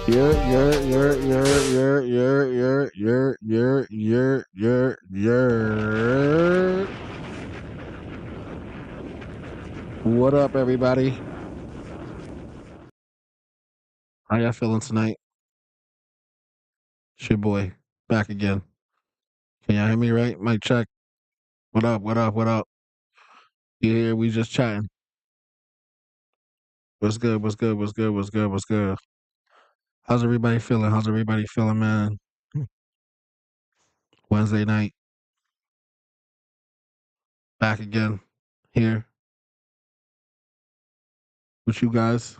You're. What up, everybody? How y'all feeling tonight? It's your boy back again. Can y'all hear me right? Mic check. What up? What up? What up? You here? We just chatting. What's good? What's good? What's good? What's good? What's good? How's everybody feeling? How's everybody feeling, man? Wednesday night, back again here with you guys.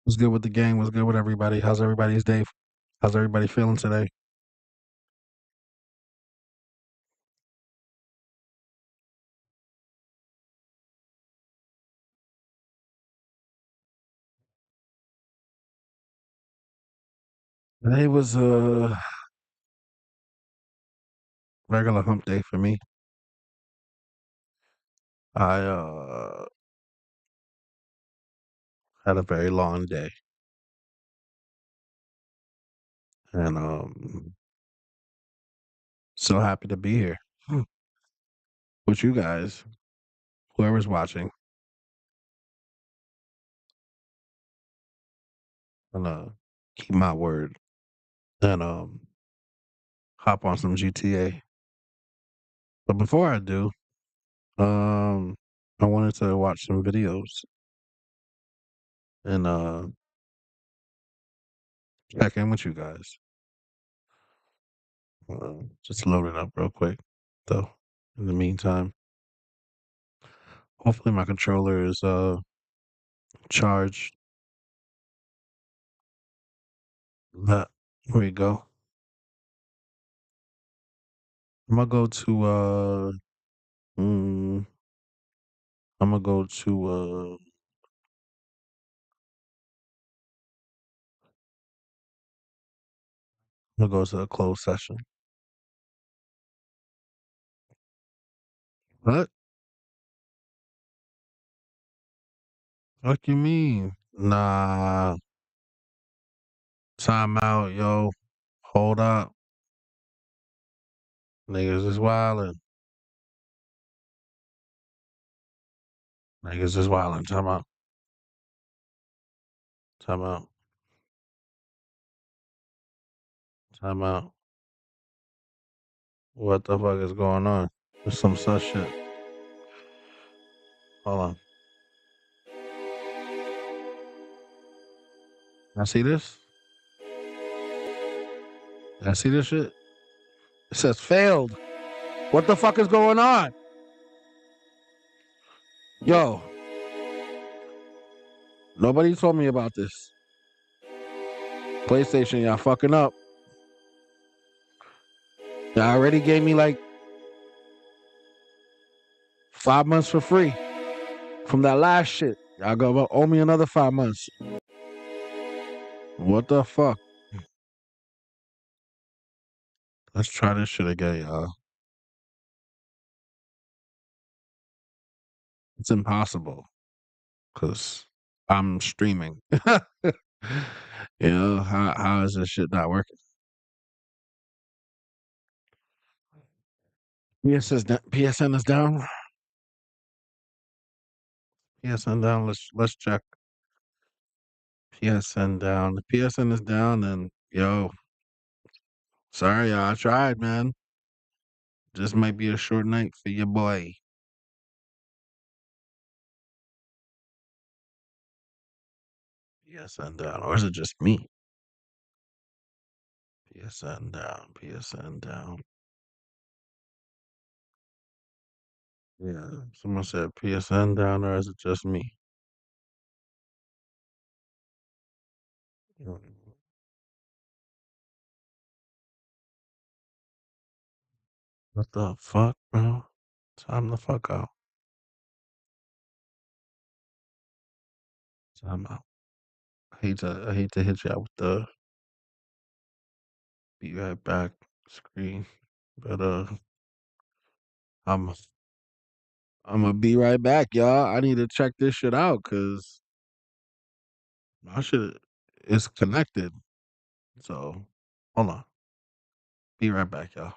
What's good with the gang? What's good with everybody? How's everybody's day? How's everybody feeling today? Today was a regular hump day for me. I had a very long day, and so happy to be here with you guys. Whoever's watching, and keep my word and hop on some GTA. But before I do, um, I wanted to watch some videos and check in with you guys. Just load it up real quick, though. In the meantime, hopefully my controller is charged. That Here we go. I'm gonna go to mm, I'm gonna go to I'm gonna go to a closed session. What? What you mean? Nah, time out, yo. Hold up. Niggas is wildin'. Niggas is wildin'. Time out. Time out. Time out. What the fuck is going on? There's some such shit. Hold on. I see this? I see this shit? It says failed. What the fuck is going on? Yo, nobody told me about this. PlayStation, y'all fucking up. Y'all already gave me like 5 months for free from that last shit. Y'all gonna owe me another 5 months. What the fuck? Let's try this shit again, y'all. It's impossible because I'm streaming. How is this shit not working? PSN is down. PSN down. Let's check. PSN down. The PSN is down, and yo, sorry, y'all. I tried, man. Just might be a short night for your boy. PSN down, or is it just me? PSN down. PSN down. Yeah, someone said PSN down, or is it just me? Mm, What the fuck, bro? Time the fuck out. Time out. I hate to hit you out with the be right back screen, but I'm Imma be right back, y'all. I need to check this shit out because my shit is connected. So, hold on. Be right back, y'all.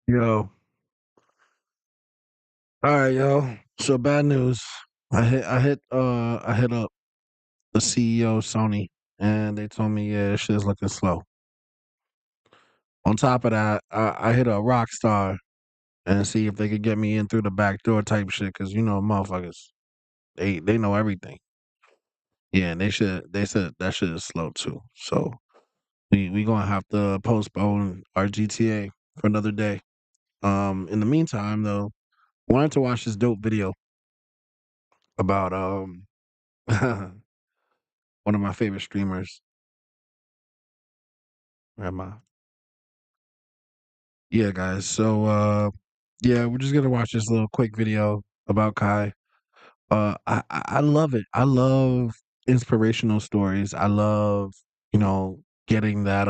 Yo. Alright, yo. So bad news. I hit up the CEO of Sony and they told me, yeah, shit's looking slow. On top of that, I hit a Rockstar and see if they could get me in through the back door type shit, cause you know motherfuckers, they know everything. Yeah, and they said that shit is slow too. So we gonna have to postpone our GTA for another day. In the meantime though, wanted to watch this dope video about one of my favorite streamers. Where am I? Yeah, guys. So yeah, we're just gonna watch this little quick video about Kai. I love it. I love inspirational stories. I love, you know, getting that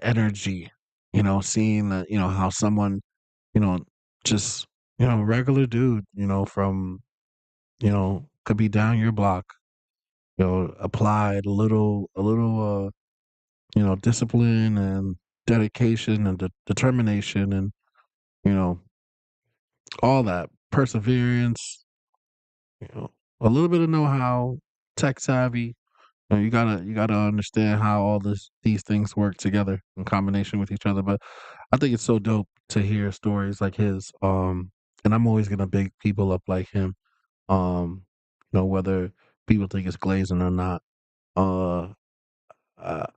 energy, you know, seeing that, you know, how someone, you know, just, you know, regular dude, you know, from, you know, could be down your block, you know, applied a little you know, discipline and dedication and determination and, you know, all that perseverance, you know, a little bit of know-how, tech savvy, You gotta understand how all these things work together in combination with each other. But I think it's so dope to hear stories like his. And I'm always gonna big people up like him. Um, whether people think it's glazing or not. Uh,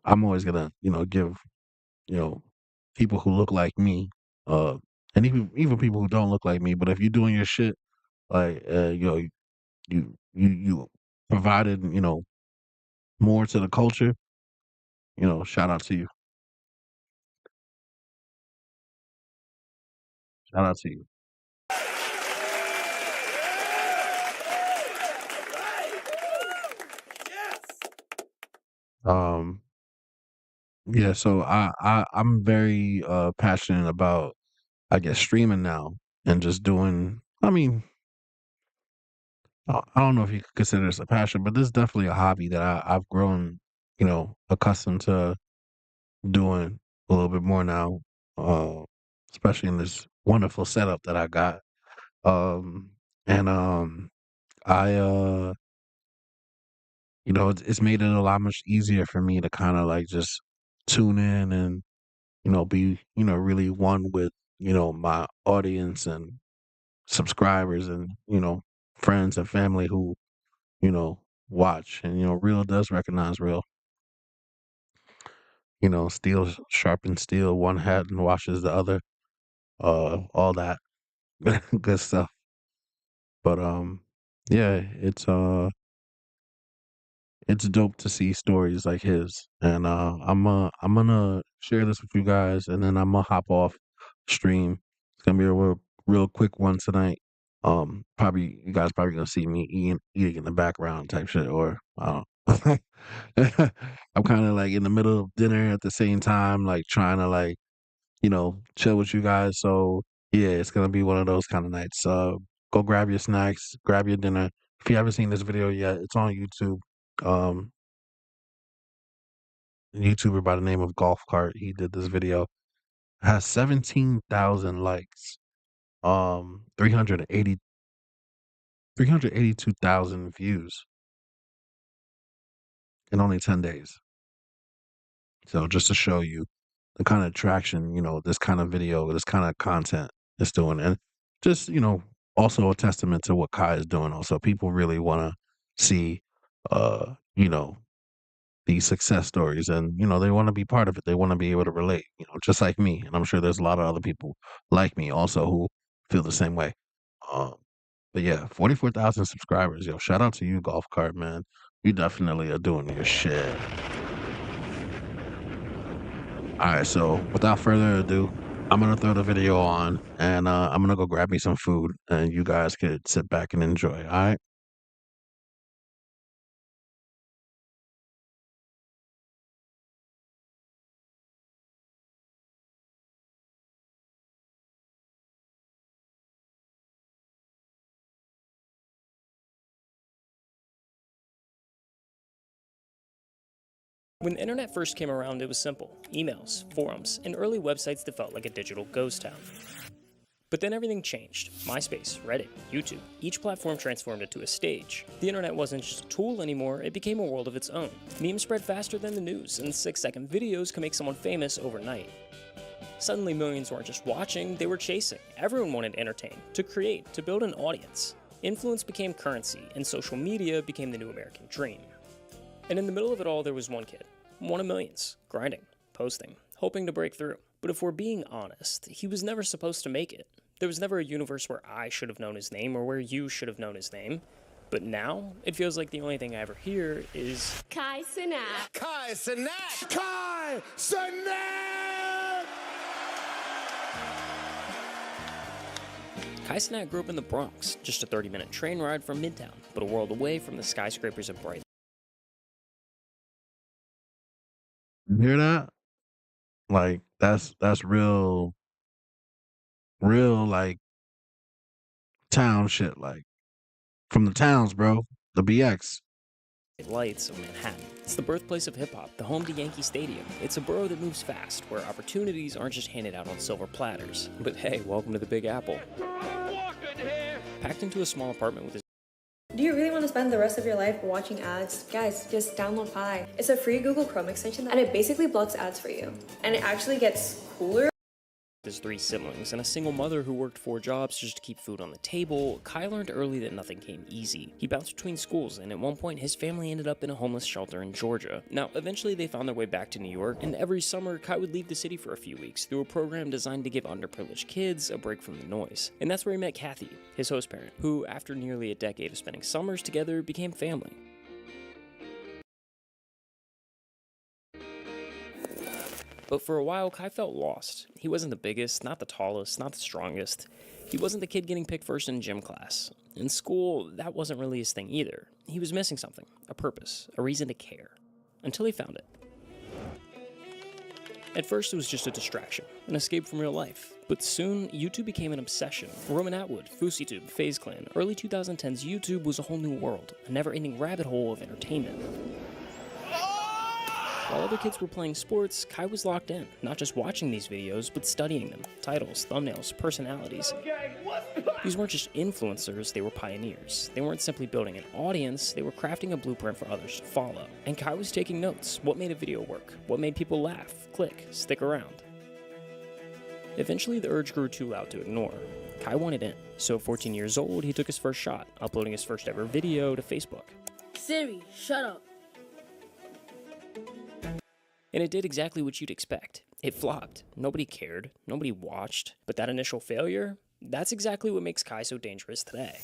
I'm always gonna give you know people who look like me, uh, and even people who don't look like me. But if you're doing your shit, like you provided more to the culture. Shout out to you. Shout out to you. Um, yeah, so I'm very passionate about I guess streaming now and just doing. I mean, I don't know if you could consider this a passion, but this is definitely a hobby that I've grown, accustomed to doing a little bit more now. Uh, Especially in this wonderful setup that I got. Um, and I it's made it a lot much easier for me to kind of like just tune in and be really one with my audience and subscribers and friends and family who you know watch. And real does recognize real. Steel sharpens steel, one hat and washes the other, all that good stuff. But yeah, it's dope to see stories like his. And I'm gonna share this with you guys, and then I'm gonna hop off stream. It's gonna be a real quick one tonight. Probably you guys probably gonna see me eating in the background type shit, or I'm kind of like in the middle of dinner at the same time, like trying to like chill with you guys. So yeah, it's gonna be one of those kind of nights. Go grab your snacks, grab your dinner. If you haven't seen this video yet, it's on YouTube. Um, a YouTuber by the name of Golf Cart. He did this video. It has 17,000 likes. 380 382,000 views in only 10 days. So just to show you the kind of traction, this kind of video, this kind of content is doing. And just, also a testament to what Kai is doing. Also, people really want to see, uh, you know, these success stories, and they want to be part of it. They want to be able to relate, just like me. And I'm sure there's a lot of other people like me also who feel the same way. Um, but yeah, 44,000 subscribers. Yo, shout out to you, Golf Cart, man. You definitely are doing your shit. All right, so without further ado, I'm gonna throw the video on, and I'm gonna go grab me some food, and you guys could sit back and enjoy. All right. When the internet first came around, it was simple: emails, forums, and early websites that felt like a digital ghost town. But then everything changed. MySpace, Reddit, YouTube, each platform transformed into a stage. The internet wasn't just a tool anymore, it became a world of its own. Memes spread faster than the news, and 6-second videos can make someone famous overnight. Suddenly, millions weren't just watching, they were chasing. Everyone wanted to entertain, to create, to build an audience. Influence became currency, and social media became the new American dream. And in the middle of it all, there was one kid, one of millions, grinding, posting, hoping to break through. But if we're being honest, he was never supposed to make it. There was never a universe where I should have known his name or where you should have known his name. But now, it feels like the only thing I ever hear is Kai Cenat. Kai Cenat! Kai Cenat! Kai Cenat grew up in the Bronx, just a 30-minute train ride from Midtown, but a world away from the skyscrapers of Bright. You hear that? Like that's real like town shit. Like from the towns, bro. The BX. Lights of Manhattan. It's the birthplace of hip-hop, the home to Yankee Stadium. It's a borough that moves fast, where opportunities aren't just handed out on silver platters. But hey, welcome to the Big Apple. Packed into a small apartment with his Do you really want to spend the rest of your life watching ads? Guys, just download Pi. It's a free Google Chrome extension and it basically blocks ads for you. And it actually gets cooler. His 3 siblings and a single mother who worked 4 jobs just to keep food on the table, Kai learned early that nothing came easy. He bounced between schools, and at one point his family ended up in a homeless shelter in Georgia. Now, eventually they found their way back to New York, and every summer Kai would leave the city for a few weeks through a program designed to give underprivileged kids a break from the noise. And that's where he met Kathy, his host parent, who, after nearly a decade of spending summers together, became family. But for a while, Kai felt lost. He wasn't the biggest, not the tallest, not the strongest. He wasn't the kid getting picked first in gym class. In school, that wasn't really his thing either. He was missing something, a purpose, a reason to care. Until he found it. At first, it was just a distraction, an escape from real life. But soon, YouTube became an obsession. Roman Atwood, FouseyTube, FaZe Clan, early 2010s YouTube was a whole new world, a never-ending rabbit hole of entertainment. While other kids were playing sports, Kai was locked in, not just watching these videos, but studying them. Titles, thumbnails, personalities. These weren't just influencers, they were pioneers. They weren't simply building an audience, they were crafting a blueprint for others to follow. And Kai was taking notes. What made a video work? What made people laugh, click, stick around? Eventually, the urge grew too loud to ignore. Kai wanted in. So at 14 years old, he took his first shot, uploading his first ever video to Facebook. Siri, shut up. And it did exactly what you'd expect. It flopped. Nobody cared. Nobody watched. But that initial failure, that's exactly what makes Kai so dangerous today.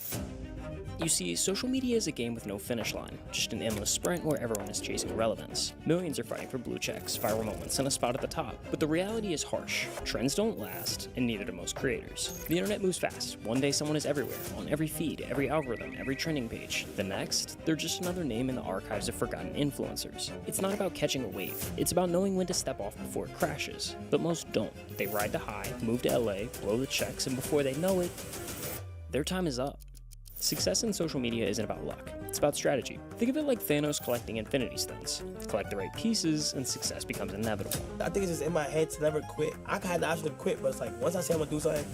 You see, social media is a game with no finish line, just an endless sprint where everyone is chasing relevance. Millions are fighting for blue checks, viral moments, and a spot at the top. But the reality is harsh. Trends don't last, and neither do most creators. The internet moves fast. One day someone is everywhere, on every feed, every algorithm, every trending page. The next, they're just another name in the archives of forgotten influencers. It's not about catching a wave. It's about knowing when to step off before it crashes. But most don't. They ride the high, move to LA, blow the checks, and before they know it, their time is up. Success in social media isn't about luck, it's about strategy. Think of it like Thanos collecting Infinity Stones. Collect the right pieces, and success becomes inevitable. I think it's just in my head to never quit. I had the option to quit, but it's like, once I say I'm gonna do something,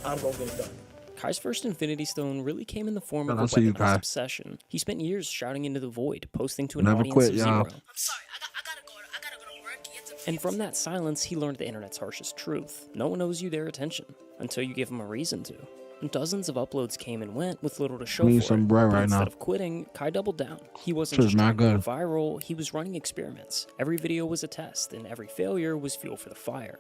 I'm gonna get it done. Kai's first Infinity Stone really came in the form of a weaponized obsession. He spent years shouting into the void, posting to an audience of 0. I'm sorry, I gotta go to work. And from that silence, he learned the internet's harshest truth. No one owes you their attention, until you give them a reason to. And dozens of uploads came and went with little to show for some it. bread But right instead now. of quitting, Kai doubled down. He wasn't This just is trying not to go good. viral, he was running experiments. Every video was a test, and every failure was fuel for the fire.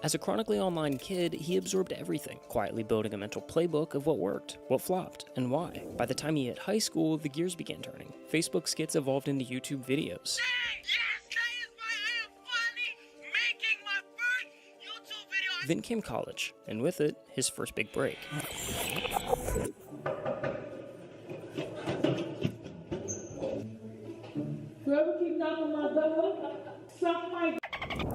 As a chronically online kid, he absorbed everything, quietly building a mental playbook of what worked, what flopped, and why. By the time he hit high school, the gears began turning. Facebook skits evolved into YouTube videos. Then came college, and with it, his first big break.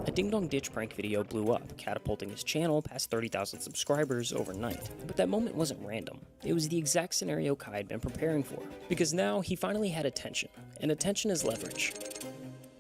A Ding Dong Ditch prank video blew up, catapulting his channel past 30,000 subscribers overnight. But that moment wasn't random. It was the exact scenario Kai had been preparing for. Because now, he finally had attention, and attention is leverage.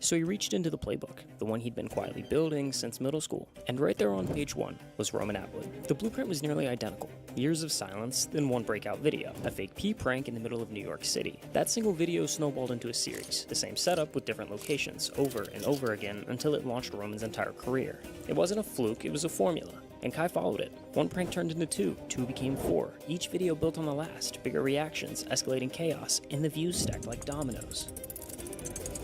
So he reached into the playbook, the one he'd been quietly building since middle school. And right there on page 1 was Roman Atwood. The blueprint was nearly identical. Years of silence, then one breakout video, a fake pee prank in the middle of New York City. That single video snowballed into a series, the same setup with different locations, over and over again, until it launched Roman's entire career. It wasn't a fluke, it was a formula. And Kai followed it. One prank turned into 2, 2 became 4. Each video built on the last, bigger reactions, escalating chaos, and the views stacked like dominoes.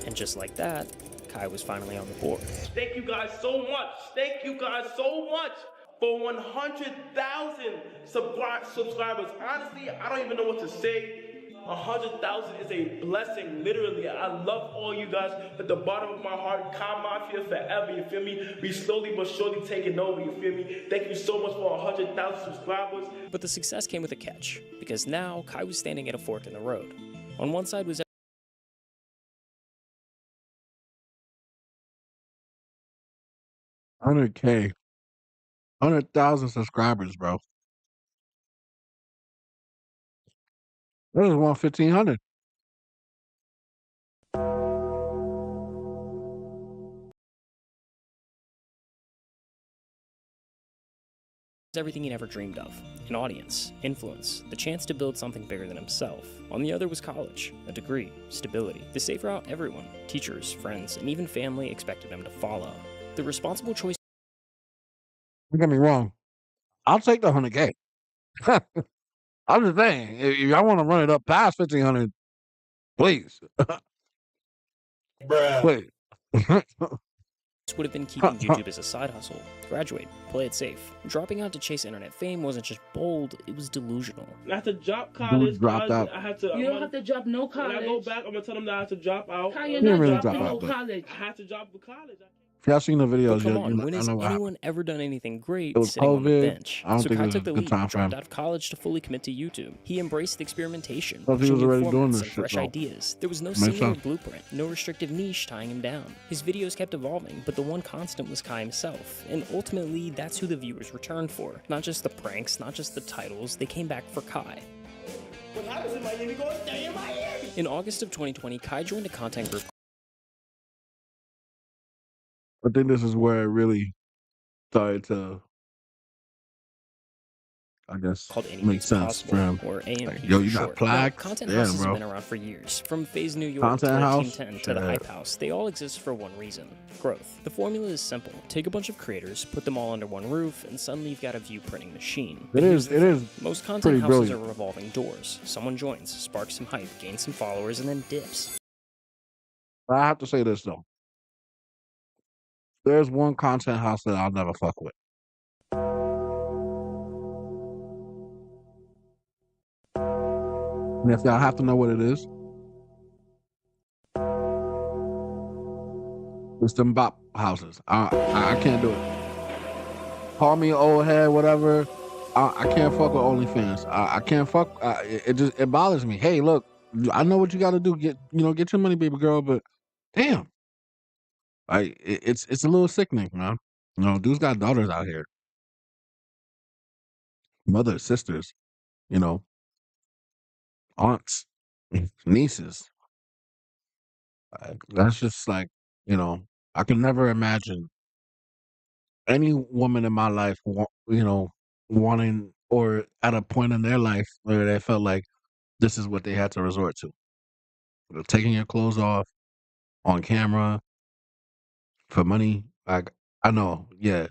And just like that, Kai was finally on the board. Thank you guys so much. Thank you guys so much for 100,000 subscribers. Honestly, I don't even know what to say. 100,000 is a blessing, literally. I love all you guys at the bottom of my heart. Kai Mafia forever, you feel me? We slowly but surely taking over, you feel me? Thank you so much for 100,000 subscribers. But the success came with a catch, because now Kai was standing at a fork in the road. On one side was 100K. 100,000 subscribers, bro. That was 1,500. everything he'd ever dreamed of: an audience, influence, the chance to build something bigger than himself. On the other was college, a degree, stability, the safe route everyone, teachers, friends, and even family expected him to follow. The responsible choice. Don't get me wrong. I'll take the 100K. I'm just saying, if y'all want to run it up past 1,500, please. Please. Would have been keeping YouTube as a side hustle. Graduate, play it safe. Dropping out to chase internet fame wasn't just bold, it was delusional. I have to drop college. dropped out. I have to. You don't have to drop no When college. I go back, I'm gonna tell them that I have to drop out. Kyle, you're You didn't not really dropping drop no out, but- college. I have to drop the college. If y'all seen the But videos, come you on, know, when I has know what happened. anyone ever done anything great It was sitting on the COVID. bench? I don't So think Kai it was took a the good leap, time for him. dropped out of college to fully commit to YouTube. He embraced experimentation, Thought he pushing was new already doing formats this and shit, fresh though. ideas. There was no Makes singular sense. blueprint, no restrictive niche tying him down. His videos kept evolving, but the one constant was Kai himself, and ultimately that's who the viewers returned for. Not just the pranks, not just the titles, they came back for Kai. What happens in Miami goes stay in Miami. In August of 2020, Kai joined a content group I think this is where it really started to, I guess, called Anything's make sense Possible, for him. or AMP Like, yo, for you got short. plaques? Now, content Damn, houses bro. have been around for years. From Phase New York Content to house? Team 10 to the Shit. Hype House, they all exist for one reason: growth. The formula is simple. Take a bunch of creators, put them all under one roof, and suddenly you've got a view printing machine. But here's the It thing. is. Most content pretty houses brilliant. are revolving doors. Someone joins, sparks some hype, gains some followers, and then dips. I have to say this though. There's one content house that I'll never fuck with. And if y'all have to know what it is, it's them bop houses. I can't do it. Call me old head, whatever. I can't fuck with OnlyFans. I can't fuck. It bothers me. Hey, look, I know what you got to do. Get your money, baby girl. But damn, it's a little sickening, man. Dudes got daughters out here, mothers, sisters, aunts, nieces. That's just like, I can never imagine any woman in my life, wanting or at a point in their life where they felt like this is what they had to resort to. Taking your clothes off on camera for money. Like, I know, yeah,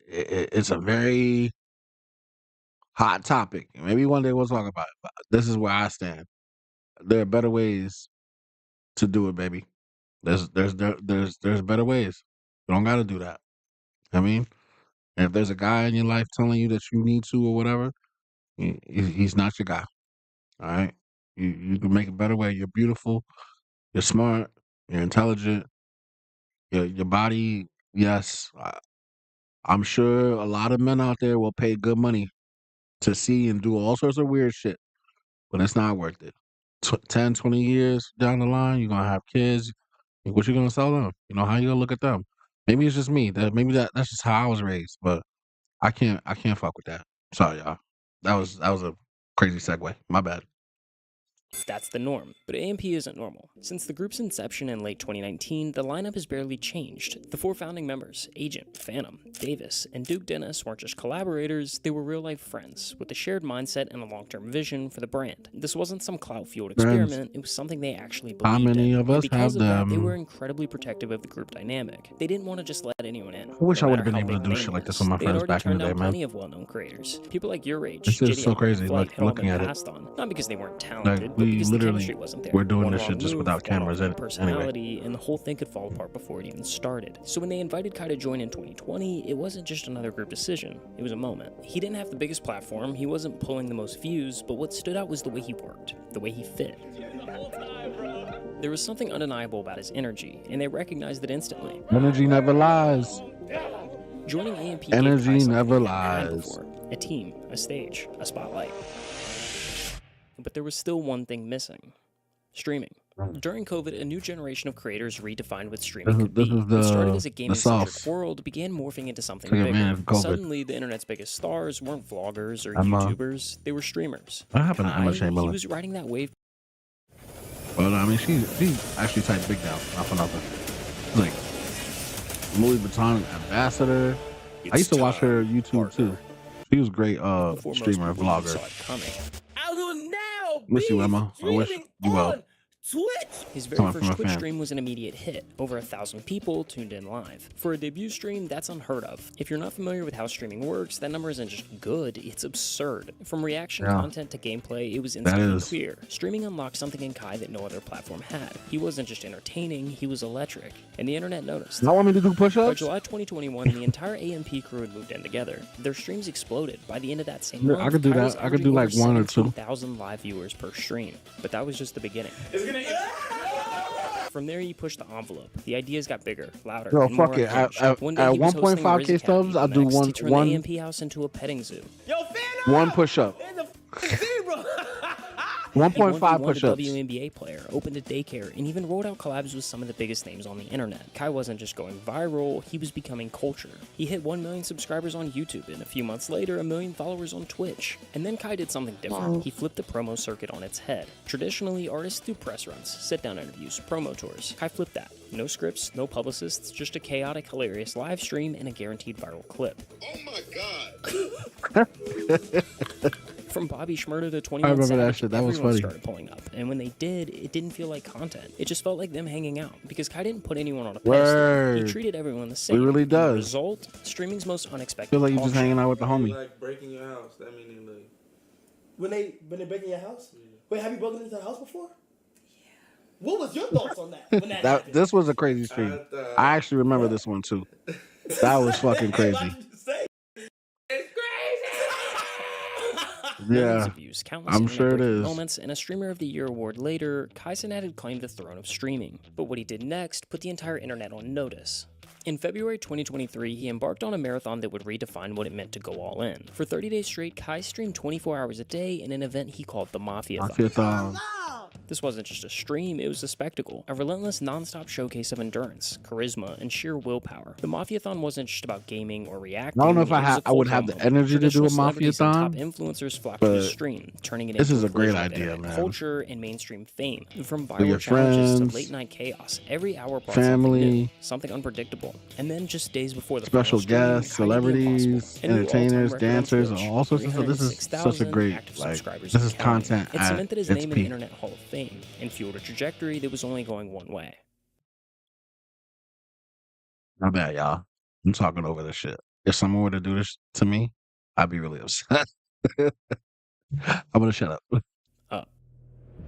it's a very hot topic. Maybe one day we'll talk about it. But this is where I stand. There are better ways to do it, baby. There's better ways. You don't got to do that. I mean, and if there's a guy in your life telling you that you need to or whatever, he's not your guy. All right, you can make a better way. You're beautiful. You're smart. You're intelligent. Your body. Yes, I'm sure a lot of men out there will pay good money to see and do all sorts of weird shit, but it's not worth it. 10, 20 years down the line, you're gonna have kids. What you gonna sell them? How you gonna look at them? Maybe it's just me. That's just how I was raised. But I can't fuck with that. Sorry, y'all. That was a crazy segue. My bad. That's the norm, but AMP isn't normal. Since the group's inception in late 2019, the lineup has barely changed. The 4 founding members, Agent, Phantom, Davis, and Duke Dennis, weren't just collaborators, they were real-life friends, with a shared mindset and a long-term vision for the brand. This wasn't some clout-fueled experiment, it was something they actually believed How many in. of And us because have of that, they them? were incredibly protective of the group dynamic. They didn't want to just let anyone in. I wish no I would've matter been how able to big do the shit name like this was. with my They had friends already back in the turned day, down man. plenty of well-known creators. People like your age, This is so Gideon, crazy, Flight, had all looking been at it. passed on. Not because they weren't talented, Like, but we because the literally chemistry wasn't there. we're doing One this wrong shit just move, without one cameras off anyway. personality, and the whole thing could fall apart before it even started. So when they invited Kai to join in 2020, it wasn't just another group decision. It was a moment. He didn't have the biggest platform, he wasn't pulling the most views, but what stood out was the way he worked, the way he fit. There was something undeniable about his energy, and they recognized it instantly. Energy never lies. Joining AMP gave Energy Kai something never he hadn't had lies. before. A team, a stage, a spotlight. But there was still one thing missing: streaming. During COVID, a new generation of creators redefined what streaming could This be. is What started the- as a the gaming-centric sauce. world began morphing into something Take bigger. advantage of COVID. Suddenly, the internet's biggest stars weren't vloggers or Emma. YouTubers; they were streamers. What happened to Emma Kai, Chamberlain? he was riding that wave. Well, I mean, she actually typed big now. Not for nothing. Like Louis Vuitton ambassador. I used to watch her YouTube too. He was a great before most streamer, people even vlogger. saw it coming. I will now Miss you, be Emma. I wish streaming you well. on Twitch. His very Coming from first a Twitch fan. stream was an immediate hit. Over 1,000 people tuned in live. For a debut stream, that's unheard of. If you're not familiar with how streaming works, that number isn't just good, it's absurd. From reaction Yeah. content to gameplay, it was instantly is. clear. Streaming unlocked something in Kai that no other platform had. He wasn't just entertaining, he was electric. And the internet noticed. Y'all want me to do By push-ups? July 2021, the entire AMP crew had moved in together. Their streams exploded. By the end of that same Yeah, month, I could do Kai was that. I could do averaging like over 1 or 2. 17,000 live viewers per stream. But that was just the beginning. From there, he pushed the envelope. The ideas got bigger, louder, Yo, and more fuck it. unhinged. At One day, he was hosting 1.5K Riz Academy. subs, I'll do Next, one- he turned one- the AMP house into a petting zoo. Yo, fan One up! push-up. In the zebra. 1.5 He 1v1'd a push-ups. WNBA player, opened a daycare, and even rolled out collabs with some of the biggest names on the internet. Kai wasn't just going viral, he was becoming culture. He hit 1 million subscribers on YouTube, and a few months later, 1 million followers on Twitch. And then Kai did something different. He flipped the promo circuit on its head. Traditionally, artists do press runs, sit-down interviews, promo tours. Kai flipped that. No scripts, no publicists, just a chaotic, hilarious live stream and a guaranteed viral clip. Oh my God. From Bobby Shmurda to 21 I remember that Savage, shit. That was everyone funny. started pulling up. And when they did, it didn't feel like content. It just felt like them hanging out. Because Kai didn't put anyone on a pedestal. Word. He treated everyone the same. really And the does. result, streaming's most unexpected Feel like you talk just show. hanging out with the homie. Like breaking your house, that mean they like. When they break in your house? Wait, have you broken into a house before? Yeah. What was your thoughts on that? When that happened? This was a crazy stream. I actually remember this one too. That was fucking crazy. Millions Yeah. of views, countless I'm sure it internet-breaking is. moments, and a Streamer of the Year award later, Kai Cenat had claimed the throne of streaming. But what he did next put the entire internet on notice. In February 2023, he embarked on a marathon that would redefine what it meant to go all in. For 30 days straight, Kai streamed 24 hours a day in an event he called the Mafia-thon. Mafia-thon. This wasn't just a stream, it was a spectacle. A relentless, non-stop showcase of endurance, charisma, and sheer willpower. The Mafia-thon wasn't just about gaming or reacting. I don't know if it was a I would cultural have the moment. energy to do a Traditional celebrities and Mafia-thon, top influencers flocked to the but stream, turning it this into is a great collision of idea, internet man. culture and mainstream fame. From your viral challenges friends, to late-night chaos, every hour brought family, something new, something unpredictable. And then just days before the special final stream, guests, Kai did the impossible. celebrities, A new all-time entertainers, record on dancers, Twitch, all sorts of stuff. This is such a 306,000 great, active like, subscribers this and is counting. content It at cemented his its name in the peak. Internet Hall of Fame and fueled a trajectory that was only going one way. My bad, y'all. I'm talking over this shit. If someone were to do this to me, I'd be really upset. I'm gonna shut up.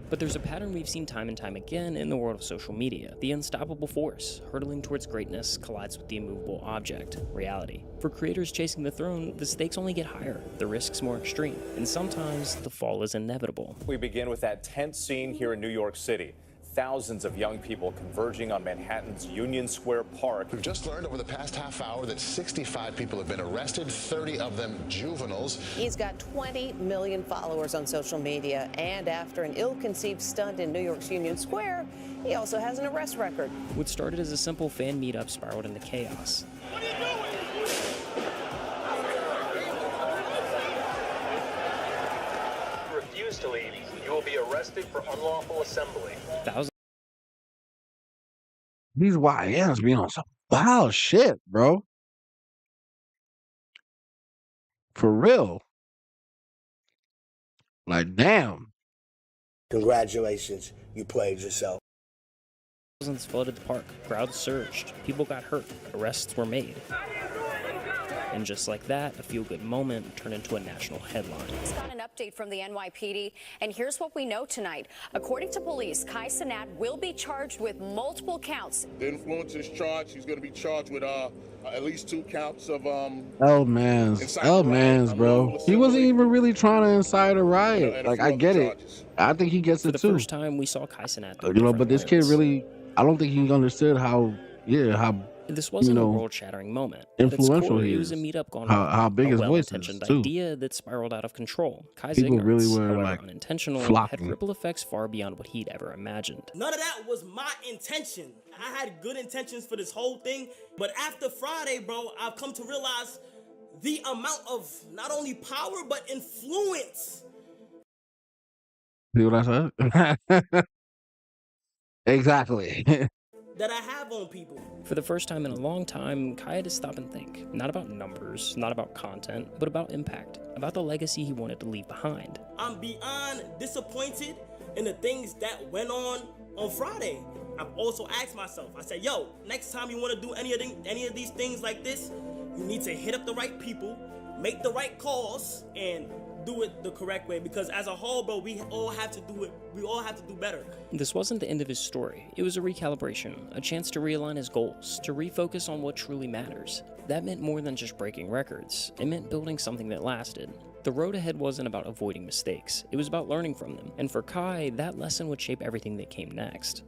But there's a pattern we've seen time and time again in the world of social media. The unstoppable force, hurtling towards greatness, collides with the immovable object, reality. For creators chasing the throne, the stakes only get higher, the risks more extreme, and sometimes the fall is inevitable. We begin with that tense scene here in New York City. Thousands of young people converging on Manhattan's Union Square Park. We've just learned over the past half hour that 65 people have been arrested, 30 of them juveniles. He's got 20 million followers on social media, and after an ill-conceived stunt in New York's Union Square, he also has an arrest record. What started as a simple fan meetup spiraled into chaos. Refuse to leave, you will be arrested for unlawful assembly. Thousands These YNs be on some wild shit, bro. For real. Like, damn. Congratulations, you played yourself. flooded the park, crowds surged, people got hurt, arrests were made. And just like that, a feel-good moment turned into a national headline. Just got an update from the NYPD, and here's what we know tonight. According to police, Kai Cenat will be charged with multiple counts. The influencer is charged. He's going to be charged with at least 2 counts of L-Mans, bro. He wasn't even really trying to incite a riot. Like, I get it. I think he gets For it the too. first time, we saw Kai Cenat. You know, but this kid really, I don't think he understood how This wasn't you know, a world-shattering moment. influential At its core, he it was a is. meetup gone How wrong, big a his voice is, well-intentioned too. idea that spiraled out of control. Kai's People really ignorance, were, however like, unintentional, had flocking. ripple effects far beyond what he'd ever imagined. None of that was my intention. I had good intentions for this whole thing, but after Friday, bro, I've come to realize the amount of not only power but influence. See what I said? Exactly. that I have on people. For the first time in a long time, Kai had to stop and think, not about numbers, not about content, but about impact, about the legacy he wanted to leave behind. I'm beyond disappointed in the things that went on Friday. I've also asked myself, I said, yo, next time you want to do any of these things like this, you need to hit up the right people, make the right calls, and do it the correct way, because as a whole, bro, we all have to do it. We all have to do better. This wasn't the end of his story. It was a recalibration, a chance to realign his goals, to refocus on what truly matters. That meant more than just breaking records. It meant building something that lasted. The road ahead wasn't about avoiding mistakes. It was about learning from them. And for Kai, that lesson would shape everything that came next.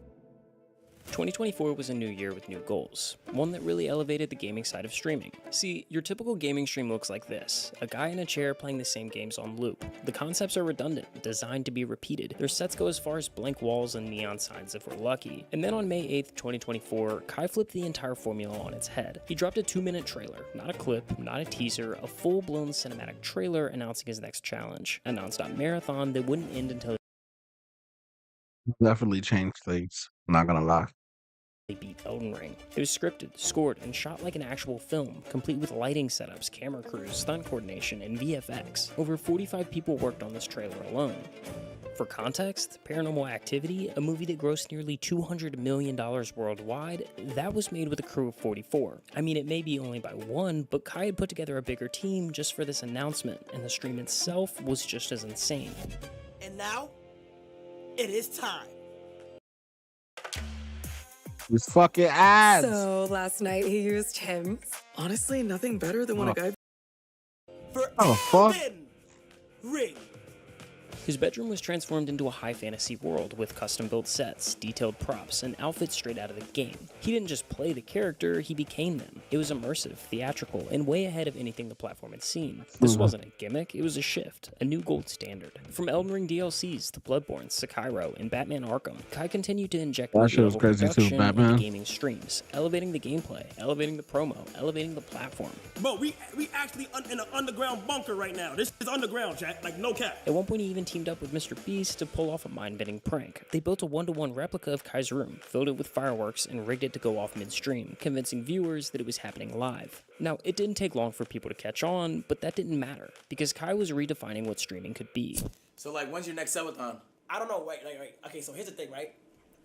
2024 was a new year with new goals, one that really elevated the gaming side of streaming. See, your typical gaming stream looks like this: a guy in a chair playing the same games on loop. The concepts are redundant, designed to be repeated. Their sets go as far as blank walls and neon signs if we're lucky. And then on May 8th, 2024, Kai flipped the entire formula on its head. He dropped a 2-minute trailer, not a clip, not a teaser, a full-blown cinematic trailer announcing his next challenge, a non-stop marathon that wouldn't end until Definitely changed things. Not gonna lie. they beat Elden Ring. It was scripted, scored, and shot like an actual film, complete with lighting setups, camera crews, stunt coordination, and VFX. Over 45 people worked on this trailer alone. For context, Paranormal Activity, a movie that grossed nearly $200 million worldwide, that was made with a crew of 44. I mean, it may be only by one, but Kai had put together a bigger team just for this announcement, and the stream itself was just as insane. And now, it is time. These fucking ads. So last night he used Hims. Honestly, nothing better than when a guy. For fuck. Elden Ring. His bedroom was transformed into a high fantasy world with custom-built sets, detailed props, and outfits straight out of the game. He didn't just play the character, he became them. It was immersive, theatrical, and way ahead of anything the platform had seen. This wasn't a gimmick, it was a shift, a new gold standard. From Elden Ring DLCs to Bloodborne, Sekiro, and Batman Arkham, Kai continued to inject That shit was level crazy too, production Batman. into gaming streams, elevating the gameplay, elevating the promo, elevating the platform. Bro, we actually in an underground bunker right now. This is underground, chat. Like, no cap. At one point, he even teamed up with Mr. Beast to pull off a mind-bending prank. They built a one-to-one replica of Kai's room, filled it with fireworks, and rigged it to go off mid-stream, convincing viewers that it was happening live. Now, it didn't take long for people to catch on, but that didn't matter, because Kai was redefining what streaming could be. So, like, when's your next subathon? I don't know. Wait. Okay, so here's the thing, right?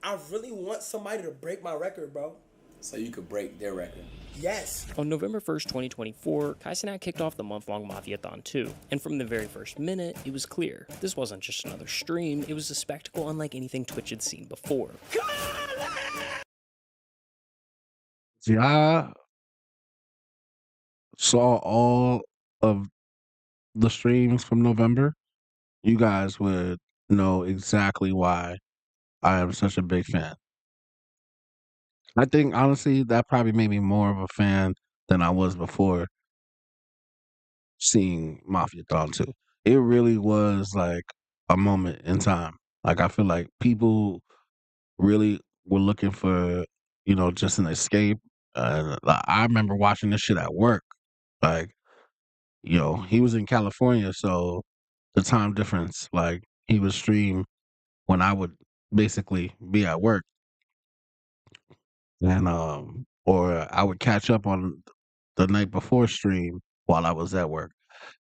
I really want somebody to break my record, bro. So you could break their record. Yes. On November 1st, 2024, Kai Cenat kicked off the month-long Mafiathon 2, and from the very first minute, it was clear. This wasn't just another stream, it was a spectacle unlike anything Twitch had seen before. See, I saw all of the streams from November. You guys would know exactly why I am such a big fan. I think, honestly, that probably made me more of a fan than I was before seeing Mafiathon 2. It really was like a moment in time. Like, I feel like people really were looking for, just an escape. I remember watching this shit at work. Like, he was in California, so the time difference, like, he would stream when I would basically be at work. And or I would catch up on the night before stream while I was at work.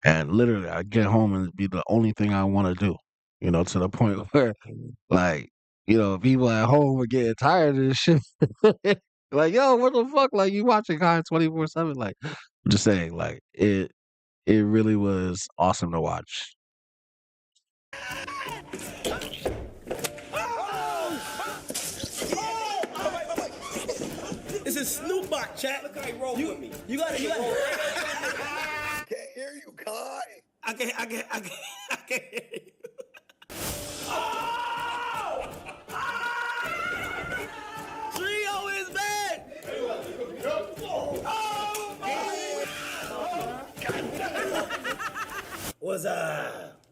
And literally I'd get home and it'd be the only thing I want to do. To the point where like, people at home were getting tired of this shit. Like, yo, what the fuck? Like, you watching Kai 24/7? Like, I'm just saying, like, it really was awesome to watch. This is Snoop Dogg, chat. Look how he roll with me. You gotta. Can't hear you, Kai. I can't hear you. Trio is back. What's up?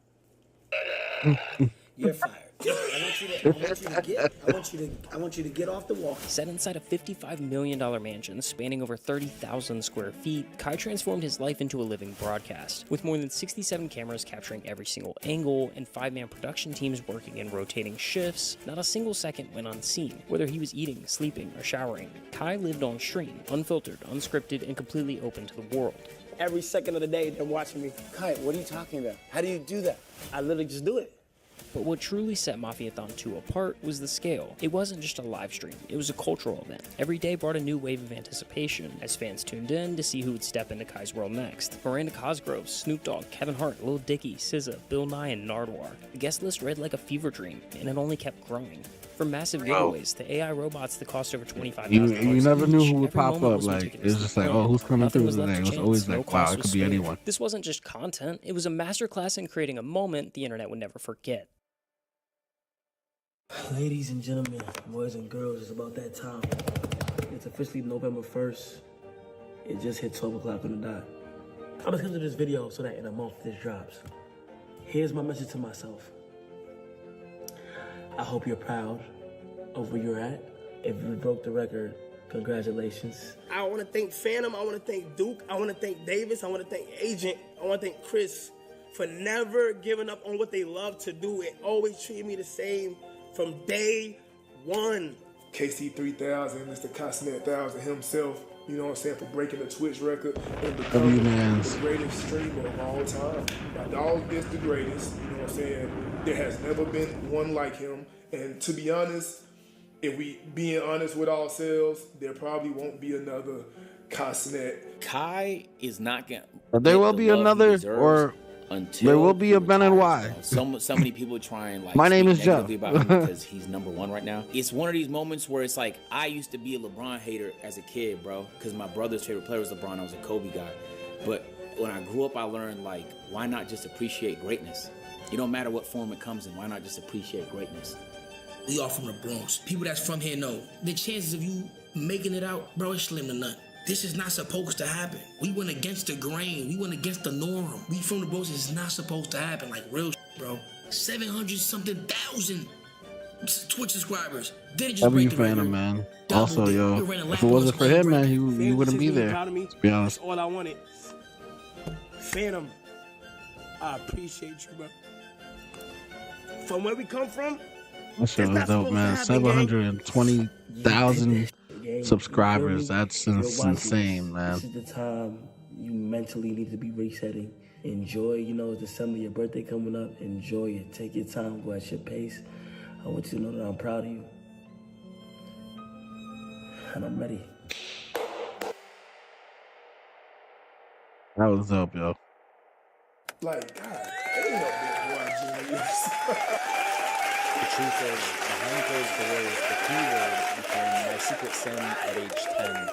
You're fired. I want you to get off the wall. Set inside a $55 million mansion spanning over 30,000 square feet, Kai transformed his life into a living broadcast. With more than 67 cameras capturing every single angle and 5-man production teams working in rotating shifts, not a single second went unseen. Whether he was eating, sleeping, or showering, Kai lived on stream, unfiltered, unscripted, and completely open to the world. Every second of the day, they're watching me. Kai, what are you talking about? How do you do that? I literally just do it. But what truly set Mafiathon 2 apart was the scale. It wasn't just a live stream, it was a cultural event. Every day brought a new wave of anticipation, as fans tuned in to see who would step into Kai's world next. Miranda Cosgrove, Snoop Dogg, Kevin Hart, Lil Dicky, SZA, Bill Nye, and Nardwuar. The guest list read like a fever dream, and it only kept growing. From massive giveaways to AI robots that cost over $25,000 You never knew who would every pop moment up. was Like, meticulously it's just like, planned. oh, who's coming Nothing through was left today? to It was chance. always No like, wow, cost it was could be spared. anyone. This wasn't just content, it was a masterclass in creating a moment the internet would never forget. Ladies and gentlemen, boys and girls, it's about that time. It's officially November 1st. It just hit 12 o'clock on the dot. I'm gonna come to this video so that in a month this drops. Here's my message to myself. I hope you're proud of where you're at. If you broke the record, congratulations. I want to thank Phantom. I want to thank Duke. I want to thank Davis. I want to thank Agent. I want to thank Chris for never giving up on what they love to do and always treating me the same from day one. KC3000, Mr. Castanet 1000 himself, you know what I'm saying, for breaking the Twitch record and becoming the greatest streamer of all time. My dog is the greatest, you know what I'm saying? There has never been one like him. And to be honest, if we being honest with ourselves, there probably won't be another Castanet. Kai is not gonna. But there will be another, or there will be a Ben and Y. So many people try and like. My name is Joe. negatively about him because he's number one right now. It's one of these moments where it's like I used to be a LeBron hater as a kid, bro, because my brother's favorite player was LeBron. I was a Kobe guy, but when I grew up, I learned like why not just appreciate greatness? It don't matter what form it comes in. Why not just appreciate greatness? We all from the Bronx. People that's from here know the chances of you making it out, bro, is slim to none. This is not supposed to happen. We went against the grain. We went against the norm. We from the Bronx. It's not supposed to happen. Like real bro. 700-something thousand Twitch subscribers. Then it just break the Phantom, record. man. Also, yo, if it wasn't for him, man, he wouldn't be there. To be honest. That's all I wanted. Phantom, I appreciate you, bro. From where we come from, That shit was dope, man. 720,000 subscribers. That's insane, man. This is the time you mentally need to be resetting. Enjoy, you know, it's December, your birthday coming up. Enjoy it. Take your time, go at your pace. I want you to know that I'm proud of you. And I'm ready. That was dope, yo. Like, God, ain't no big boy genius. The truth is, behind closed doors, the keyword became my secret sin at age 10.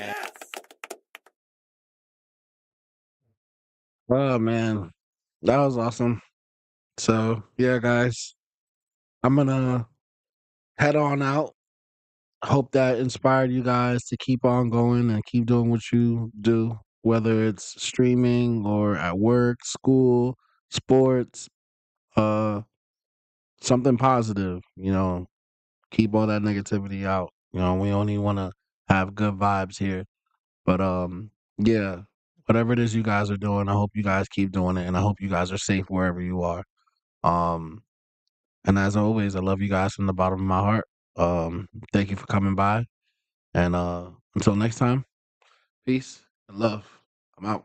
And Oh, man. That was awesome. So, yeah, guys, I'm going to head on out. Hope that inspired you guys to keep on going and keep doing what you do, whether it's streaming or at work, school, sports, something positive, you know, keep all that negativity out. You know, we only want to have good vibes here. But yeah, whatever it is you guys are doing, I hope you guys keep doing it, and I hope you guys are safe wherever you are. And as always, I love you guys from the bottom of my heart. Thank you for coming by, and until next time, peace and love. I'm out.